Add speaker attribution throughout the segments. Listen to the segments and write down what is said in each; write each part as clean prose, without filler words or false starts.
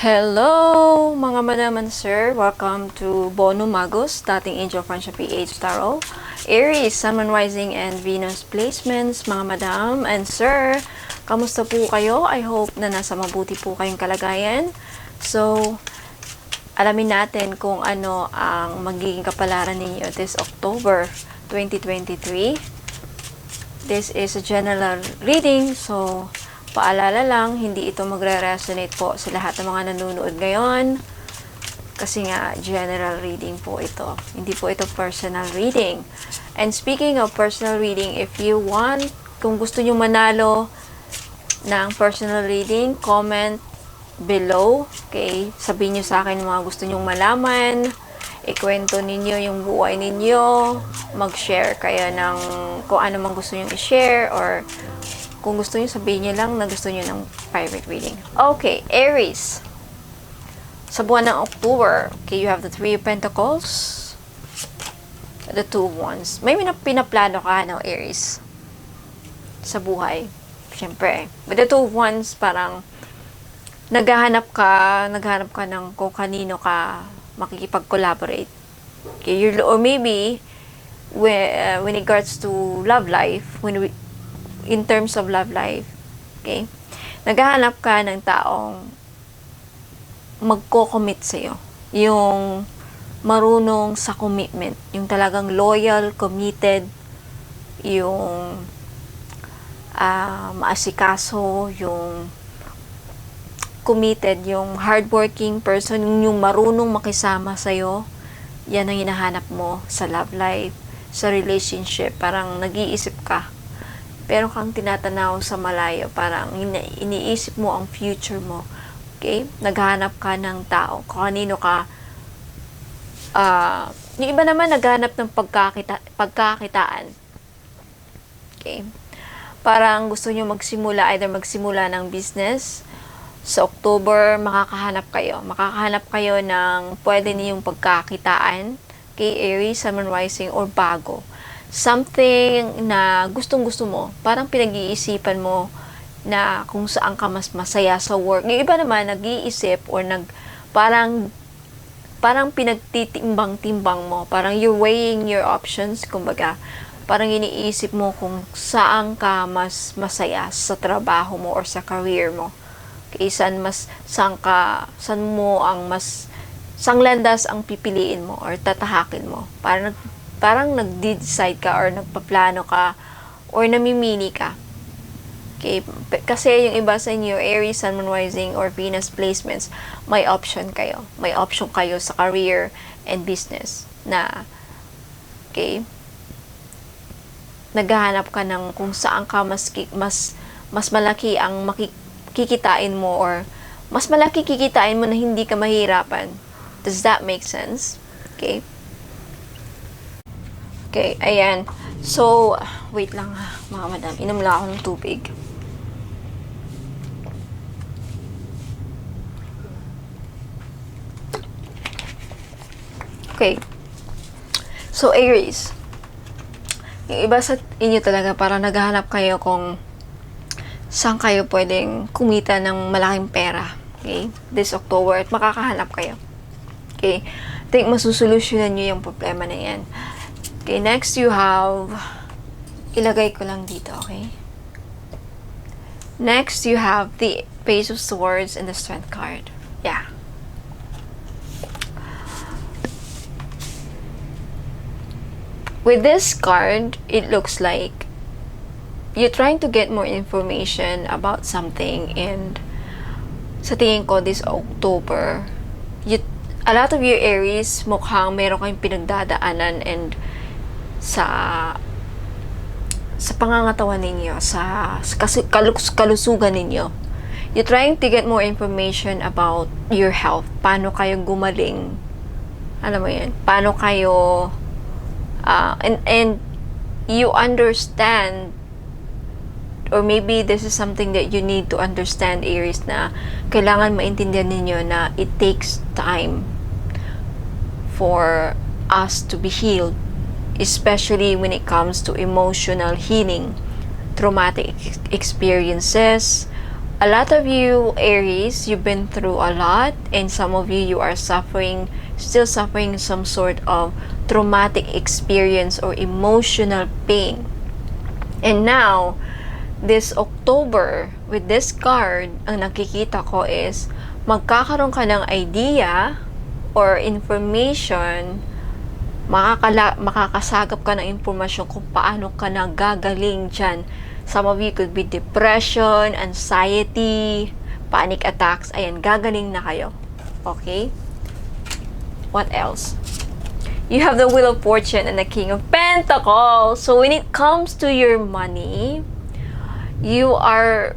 Speaker 1: Hello mga madam and sir, welcome to Bono Magos, dating Angel Friendship PH Tarot. Aries, Sun, Moon, Rising, and Venus placements, mga madam and sir. Kamusta po kayo? I hope na nasa mabuti po kayong kalagayan. So, alamin natin kung ano ang magiging kapalaran ninyo this October 2023. This is a general reading, so paalala lang, hindi ito magre-resonate po sa lahat ng mga nanonood ngayon. Kasi nga, general reading po ito. Hindi po ito personal reading. And speaking of personal reading, if you want, kung gusto nyo manalo ng personal reading, comment below. Okay? Sabihin nyo sa akin mga gusto nyong malaman. Ikwento ninyo yung buhay ninyo. Mag-share kayo ng kung ano man gusto nyo i-share, or kung gusto nyo, sabihin nyo lang na gusto nyo ng private reading. Okay, Aries. Sa buwan ng October, okay, you have the Three of Pentacles, the Two of Wands. May pinaplano ka, no, Aries, sa buhay. Siyempre. With the Two of Wands, parang naghahanap ka ng kung kanino ka makikipag-collaborate. Okay, or maybe, when regards to love life, in terms of love life, okay, naghahanap ka ng taong magko-commit sa'yo. Yung marunong sa commitment. Yung talagang loyal, committed, yung maasikaso, yung committed, yung hardworking person, yung marunong makisama sa'yo. Yan ang hinahanap mo sa love life, sa relationship. Parang nag-iisip ka, pero kang tinatanaw sa malayo, parang iniisip mo ang future mo. Okay? Naghahanap ka ng tao. Kung kanino ka, yung iba naman naghahanap ng pagkakitaan. Okay? Parang gusto nyo either magsimula ng business. Sa October, makakahanap kayo ng pwede niyong pagkakitaan. Okay? Aries, Sun, Moon, Rising, or bago. Something na gustong-gusto mo, parang pinag-iisipan mo na kung saan ka mas masaya sa work. Yung iba naman, nag-iisip or parang pinagtitimbang-timbang mo. Parang you're weighing your options, kumbaga. Parang iniisip mo kung saan ka mas masaya sa trabaho mo or sa career mo. Okay, saan landas ang pipiliin mo or tatahakin mo. Parang nag-decide ka or nagpaplano ka or namimili ka. Okay? Kasi yung iba sa inyo, Aries, Sun, Moon, Rising, or Venus placements, may option kayo. May option kayo sa career and business na, okay, naghahanap ka ng kung saan ka mas malaki ang kikitain mo, or mas malaki kikitain mo na hindi ka mahirapan. Does that make sense? Okay? Okay, ayan. So, wait lang ha, mga madam. Inom lang ako ng tubig. Okay. So, Aries. Yung iba sa inyo talaga, parang naghahanap kayo kung saan kayo pwedeng kumita ng malaking pera. Okay? This October, at makakahanap kayo. Okay? I think masusolusyonan nyo yung problema na yan. Okay, next you have, ilagay ko lang dito, okay? Next you have the Page of Swords and the Strength card. Yeah. With this card, it looks like you're trying to get more information about something, and sa tingin ko this October, a lot of your Aries, mukhang meron kayong pinagdadaanan and sa pangangatawan ninyo, sa kalusugan ninyo. You're trying to get more information about your health. Paano kayo gumaling? Alam mo yan? Paano kayo and you understand, or maybe this is something that you need to understand, Aries, na kailangan maintindihan ninyo na it takes time for us to be healed, especially when it comes to emotional healing, traumatic experiences, A lot of you, Aries, you've been through a lot, and some of you are still suffering some sort of traumatic experience or emotional pain. And now, this October, with this card, ang nakikita ko is, magkakaroon ka ng idea or information, makakasagap ka ng impormasyon kung paano ka nagagaling dyan. Some of you could be depression, anxiety, panic attacks. Ayan, gagaling na kayo. Okay? What else? You have the Wheel of Fortune and the King of Pentacles. So when it comes to your money, a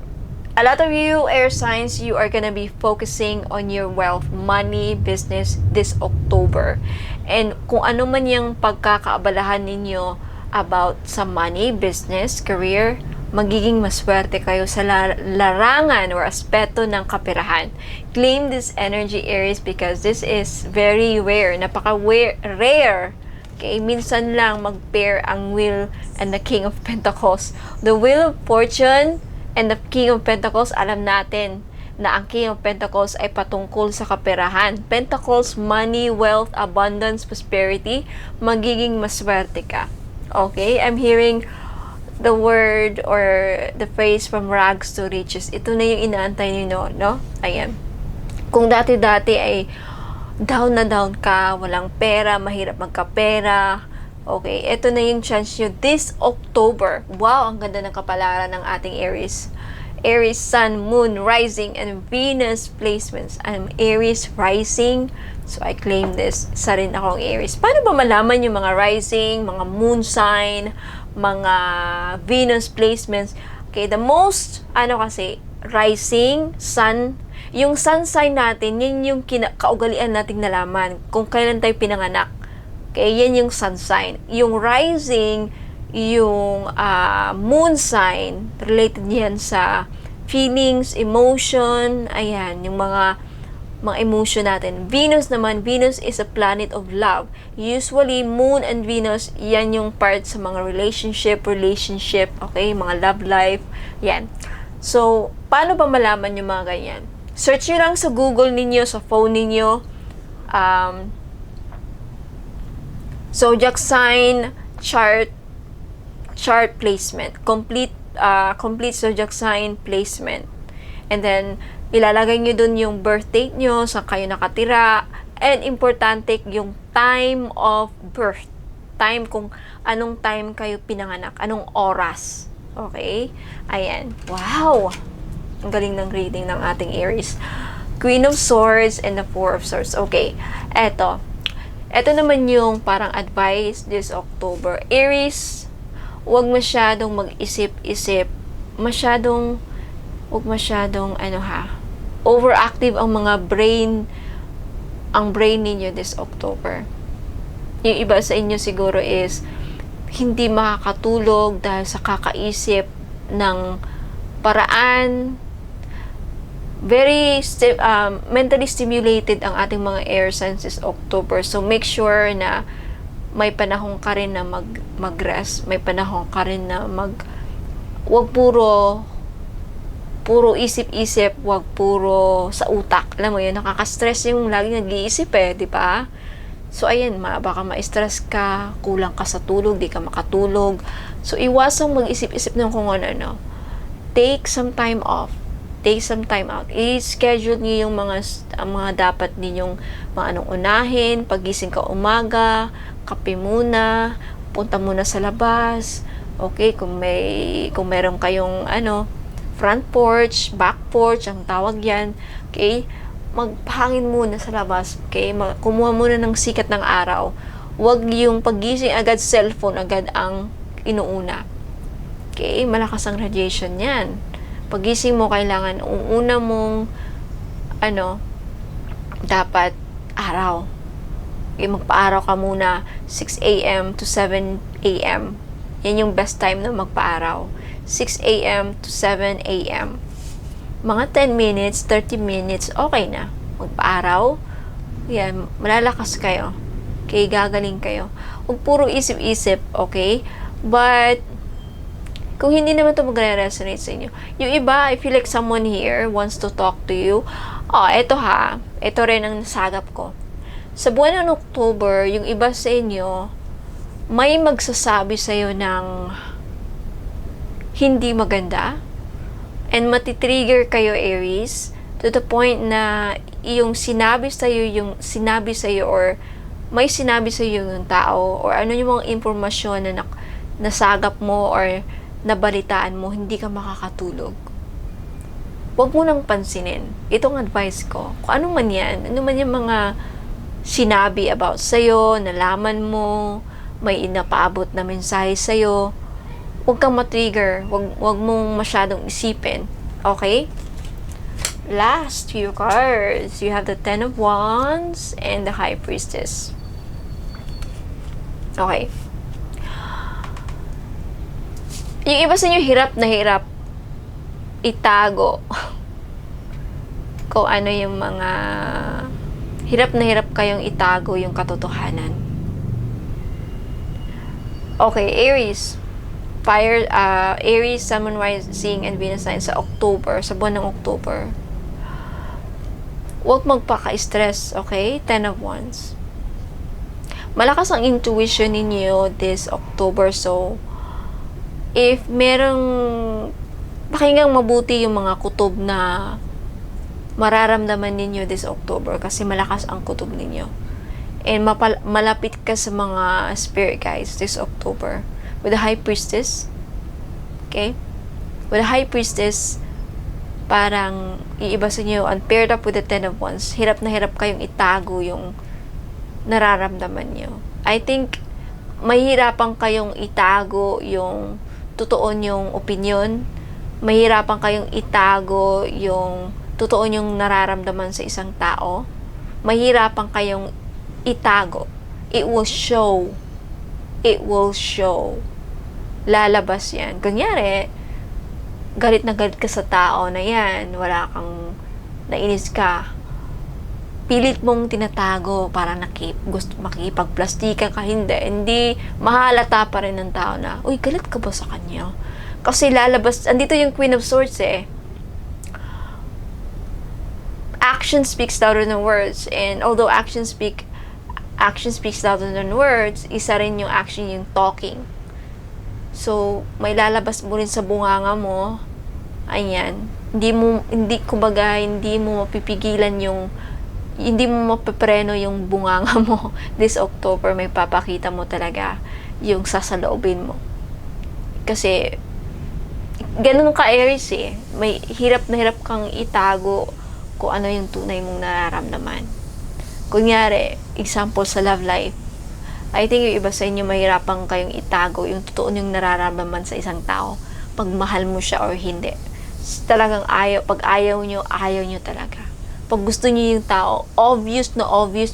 Speaker 1: lot of you air signs, you are gonna be focusing on your wealth, money, business this October. And kung ano man yung pagkakaabalahan ninyo about sa money, business, career, magiging maswerte kayo sa larangan or aspeto ng kaperahan. Claim this energy, Aries, because this is very rare. Napaka-rare. Okay, minsan lang mag-pair ang Wheel and the King of Pentacles. The Wheel of Fortune and the King of Pentacles, alam natin na ang King of Pentacles ay patungkol sa kaperahan. Pentacles, money, wealth, abundance, prosperity, magiging maswerte ka. Okay, I'm hearing the word or the phrase from rags to riches. Ito na yung inaantay niyo, no? Ayan. Kung dati-dati ay down na down ka, walang pera, mahirap magkapera, okay, ito na yung chance nyo this October. Wow, ang ganda ng kapalaran ng ating Aries. Aries, Sun, Moon, Rising, and Venus placements. I'm Aries Rising, so I claim this. Isa rin akong Aries. Paano ba malaman yung mga Rising, mga Moon sign, mga Venus placements? Okay, the most, kasi, Rising, Sun, yung Sun sign natin, yun yung kaugalian nating nalaman kung kailan tayo pinanganak. Okay, yan yung Sun sign. Yung Rising, yung Moon sign, related yan sa feelings, emotion, ayan, yung mga emotion natin. Venus naman, Venus is a planet of love. Usually, Moon and Venus, yan yung part sa mga relationship, okay, mga love life, yan. So, paano ba malaman yung mga ganyan? Search nyo lang sa Google ninyo, sa phone ninyo, zodiac sign, chart placement, complete zodiac sign placement. And then, ilalagay nyo dun yung birth date nyo, saan kayo nakatira, and importante yung time of birth. Time, kung anong time kayo pinanganak, anong oras. Okay? Ayan. Wow! Ang galing ng reading ng ating Aries. Queen of Swords and the Four of Swords. Okay. Eto naman yung parang advice this October. Aries, huwag masyadong mag-isip-isip. Huwag masyadong overactive ang brain ninyo this October. Yung iba sa inyo siguro is hindi makakatulog dahil sa kakaisip ng paraan. Very mentally stimulated ang ating mga air signs this October. So make sure na may panahon ka rin na mag-rest. May panahon ka rin na wag puro isip-isip, wag puro sa utak. Alam mo yun, nakaka-stress yung laging nag-iisip di ba? So ayan, baka ma-stress ka, kulang ka sa tulog, di ka makatulog. So iwasang mag-isip-isip ng kung ano. Take some time off. Take some time out. I-schedule niyo yung mga dapat ninyong mga anong unahin. Pagising ka umaga, kape muna, punta muna sa labas. Okay, kung meron kayong front porch, back porch, ang tawag yan. Okay, maghangin muna sa labas. Okay, kumuha muna ng sikat ng araw. Huwag yung pagising agad cellphone agad ang inuuna. Okay, malakas ang radiation yan. Pagising mo, kailangan una mong dapat araw. Okay, magpa-araw ka muna 6 a.m. to 7 a.m. Yan yung best time na magpa-araw. 6 a.m. to 7 a.m. Mga 10 minutes, 30 minutes, okay na. Magpa-araw. Yan, malalakas kayo. Okay, gagaling kayo. Huwag puro isip-isip, okay? But Kung hindi naman to magre-resonate sa inyo. Yung iba, I feel like someone here wants to talk to you. Eto ha. Ito rin ang nasagap ko. Sa buwan ng October, yung iba sa inyo, may magsasabi sa'yo ng hindi maganda. And matitrigger kayo, Aries, to the point na yung sinabi sa'yo or may sinabi sa'yo yung tao or ano yung mga impormasyon na nasagap mo or nabalitaan mo, hindi ka makakatulog. Huwag mo nang pansinin. Itong advice ko. Kung ano man yan, ano man yung mga sinabi about sa'yo, nalaman mo, may inapaabot na mensahe sa'yo, huwag kang matrigger. Huwag mong masyadong isipin. Okay? Last few cards. You have the Ten of Wands and the High Priestess. Okay. Yung iba sa inyo hirap itago kung ano yung mga hirap kayong itago yung katotohanan. Okay, Aries. Aries, Sun, Moon, Rising, and Venus sign sa October, sa buwan ng October. Huwag magpaka-stress, okay? Ten of Wands. Malakas ang intuition ninyo this October, so if pakinggang mabuti yung mga kutob na mararamdaman ninyo this October kasi malakas ang kutob ninyo. And malapit ka sa mga spirit guides this October. With the High Priestess, okay? With the High Priestess, parang iiba sa inyo, and paired up with the Ten of Wands, hirap na hirap kayong itago yung nararamdaman nyo. I think, mahirapan kayong itago yung totoo nyong opinion, mahirapan kayong itago yung totoo nyong nararamdaman sa isang tao, mahirapan kayong itago. It will show. Lalabas yan. Kunyari, galit na galit ka sa tao na yan, wala kang nainis ka, pilit mong tinatago para gusto makikipagplastikan ka, hindi mahalata pa rin ng tao na, uy, galit ka ba sa kanya? Kasi lalabas, andito yung Queen of Swords Action speaks louder than words, and although action speaks louder than words, isa rin yung action, yung talking. So, may lalabas mo rin sa bunganga mo, ayan, hindi mo mapipigilan hindi mo mapepreno yung bunganga mo this October. May papakita mo talaga yung sasaloobin mo. Kasi, ganun ka, Aries may hirap na hirap kang itago kung ano yung tunay mong nararamdaman. Kunyari, example sa love life, I think yung iba sa inyo mahirapan kayong itago yung totoo yung nararamdaman sa isang tao. Pag mahal mo siya or hindi. Talagang pag ayaw nyo talaga. Pag gusto nyo yung tao, obvious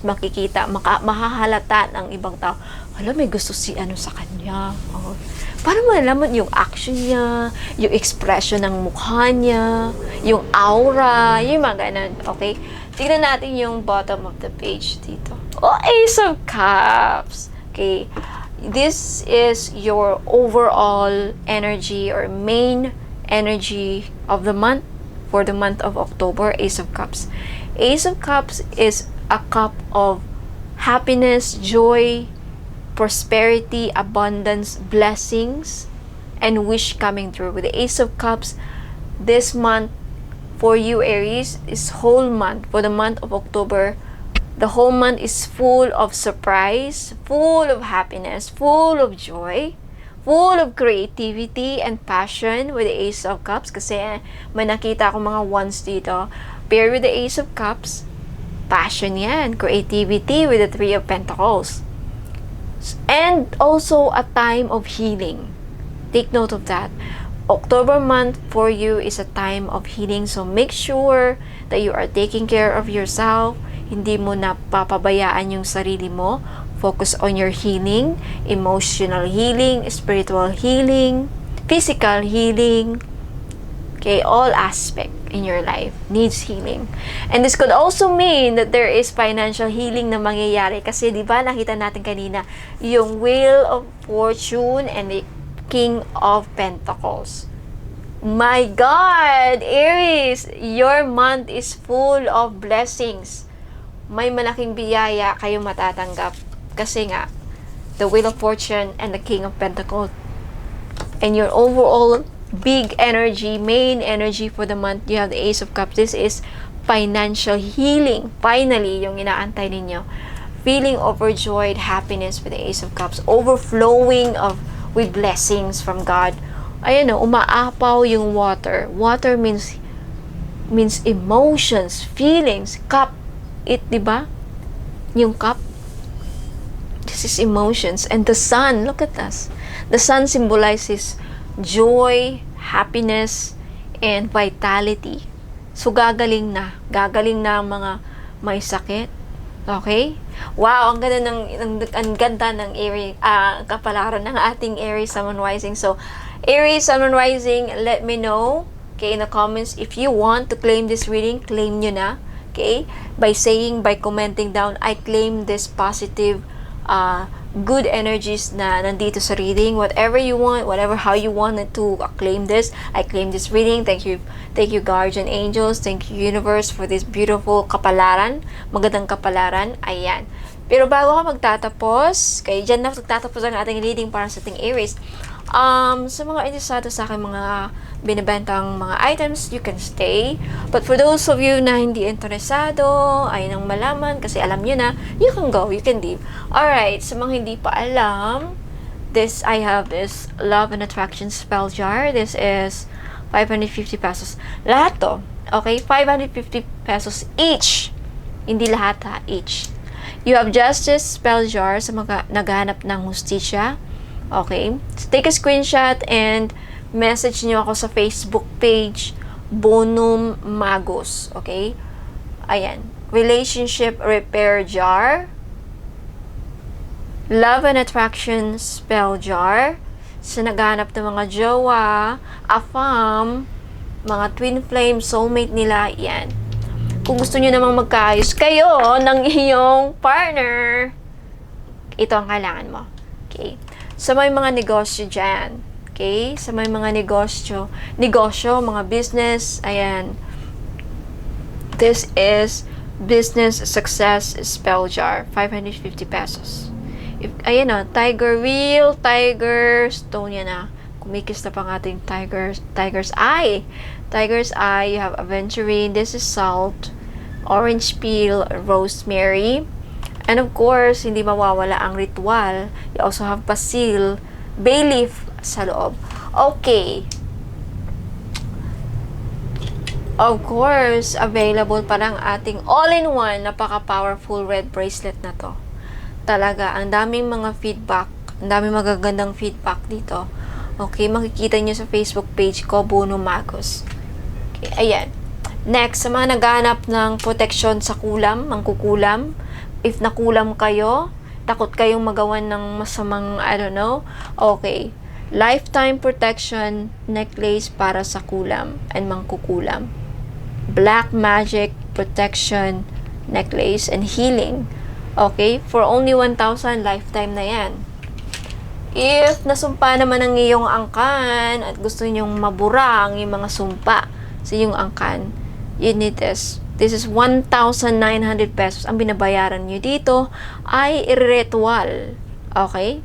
Speaker 1: makikita, mahahalata ng ibang tao. Hala, may gusto si sa kanya. Oh. Para malalaman yung action niya, yung expression ng mukha niya, yung aura, yung mga ganun. Okay? Tignan natin yung bottom of the page dito. Ace of Cups. Okay. This is your overall energy or main energy of the month for the month of October. Ace of Cups. Ace of Cups is a cup of happiness, joy, prosperity, abundance, blessings, and wish coming true. With the Ace of Cups, this month for you, Aries, is whole month. For the month of October, the whole month is full of surprise, full of happiness, full of joy, full of creativity and passion with the Ace of Cups. Kasi may nakita akong mga wands dito. Pair with the Ace of Cups, passion yan, creativity with the Three of Pentacles. And also a time of healing. Take note of that. October month for you is a time of healing. So make sure that you are taking care of yourself. Hindi mo napapabayaan yung sarili mo. Focus on your healing, emotional healing, spiritual healing, physical healing. Okay, all aspect in your life needs healing. And this could also mean that there is financial healing na mangyayari. Kasi di ba nakita natin kanina yung Wheel of Fortune and the King of Pentacles. My God, Aries, your month is full of blessings. May malaking biyaya kayo matatanggap. Kasi nga, the Wheel of Fortune and the King of Pentacles. And your overall big energy, main energy for the month, you have the Ace of Cups. This is financial healing. Finally, yung inaantay ninyo. Feeling overjoyed happiness with the Ace of Cups. Overflowing with blessings from God. Ayan o, umaapaw yung water. Water means emotions, feelings, cup. Di ba? Yung cup. This is emotions. And the sun, look at us. The sun symbolizes joy, happiness, and vitality. So, gagaling na ang mga may sakit. Okay? Wow, ang ganda ng Aries, kapalaran ng ating Aries Sun Rising. So, Aries Sun Rising, let me know, okay, in the comments, if you want to claim this reading, claim nyo na, okay, by commenting down, I claim this positive, good energies na nandito sa reading. Whatever you want, how you wanted to claim this, I claim this reading. Thank you guardian angels, thank you universe for this beautiful kapalaran, magandang kapalaran. Ayan. Pero bago ka magtatapos, kaya dyan na magtatapos ang ating reading para sa ating Aries. Sa mga interesado sa akin mga binibentang mga items, you can stay. But for those of you na hindi interesado, ay nang malaman, kasi alam nyo na, you can go, you can leave. Alright, sa mga hindi pa alam, I have this Love and Attraction Spell Jar. This is 550 pesos. Lahat to, okay? 550 pesos each. Hindi lahat ha, each. You have Justice Spell Jar sa mga naghahanap ng hustisya. Okay? So, take a screenshot and message nyo ako sa Facebook page, Bonum Magus. Okay? Ayan. Relationship Repair Jar. Love and Attraction Spell Jar. Sa naghahanap ng mga jowa, afam, mga twin flame, soulmate nila, yan. Kung gusto nyo namang magkaayos kayo ng iyong partner, ito ang kailangan mo. Okay? Sa may mga negosyo dyan, okay? Sa may mga negosyo, mga business, ayan. This is Business Success Spell Jar, 550 pesos. Ayan o, Tiger Wheel, Tiger Stone yan na. Kumikis na pang ating Tiger's Eye. Tiger's Eye, you have Aventurine, this is Salt, Orange Peel, Rosemary. And of course, hindi mawawala ang ritual. You also have Basil, Bay Leaf sa loob. Okay. Of course, available pa lang ating all-in-one, napaka-powerful red bracelet na to. Talaga, ang daming mga feedback, ang daming magagandang feedback dito. Okay, makikita nyo sa Facebook page ko, Bono Magos. Okay, ayan. Next, sa mga naghahanap ng protection sa kulam, mangkukulam, if nakulam kayo, takot kayong magawan ng masamang, I don't know, okay. Lifetime protection necklace para sa kulam and mangkukulam. Black magic protection necklace and healing. Okay, for only 1,000, lifetime na yan. If nasumpa naman ang iyong angkan at gusto nyong mabura ang iyong mga sumpa sa iyong angkan, you need this. This is 1,900 pesos. Ang binabayaran nyo dito ay ritual. Okay?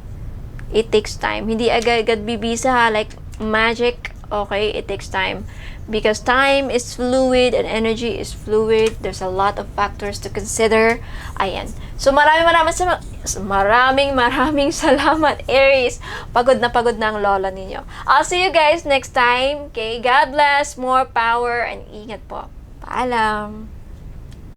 Speaker 1: It takes time. Hindi agad-agad bibisa ha, like magic. Okay? It takes time. Because time is fluid and energy is fluid. There's a lot of factors to consider. Ayan. So, maraming salamat, Aries. Pagod na ang lola ninyo. I'll see you guys next time. Okay? God bless, more power, and ingat po. Paalam.